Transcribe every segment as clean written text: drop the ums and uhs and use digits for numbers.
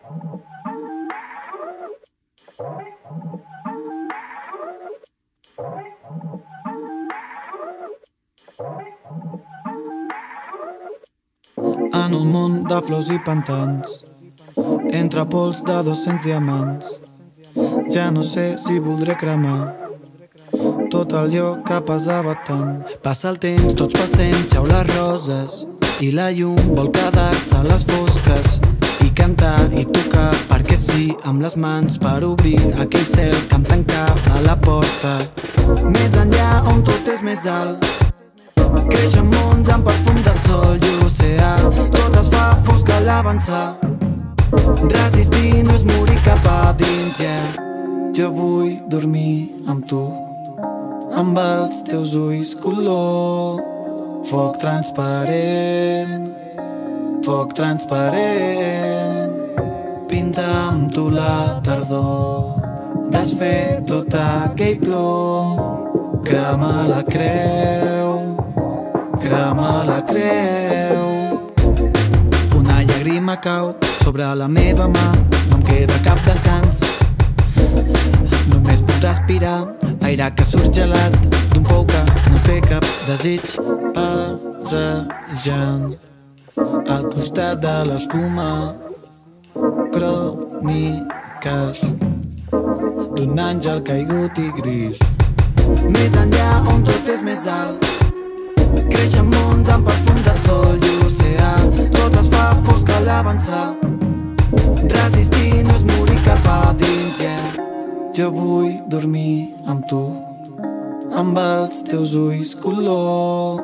En un món de flors i pantans, entre pols de 200 diamants, ja no sé si voldré cremar tot allò que pesava tant. Passa el temps, tots passem, xau les roses, i la llum vol quedar-se a les fosques i cantar i tocar, perquè sí, amb les mans per obrir aquell cel que em tancava a la porta. Més enllà on tot és més alt, creixen mons amb perfum de sol i oceà, tot es fa fosc a l'avançar. Resistir no és morir cap a dins, yeah. Jo vull dormir amb tu, amb els teus ulls color foc transparent, foc transparent. Pinta amb tu la tardor, desfer tot aquell plom, crema la creu, crema la creu. Una llàgrima cau sobre la meva mà, no em queda cap descans, només puc respirar aire que surt gelat d'un pou que no té cap desig, passejant al costat de l'escuma, cròniques d'un àngel caigut i gris. Més enllà on tot és més alt, creixen mons amb perfum de sol i oceà, tot es fa fosc a l'avançar. Resistir no és morir cap a dins, yeah. Jo vull dormir amb tu, amb els teus ulls color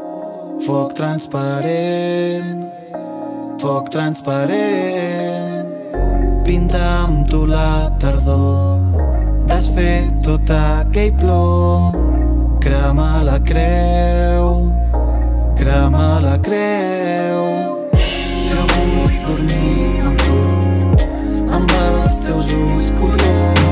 foc transparent, foc transparent. Pinta amb tu la tardor, desfer tot aquell plom, crema la creu, crema la creu. Jo vull dormir amb tu, amb els teus ulls color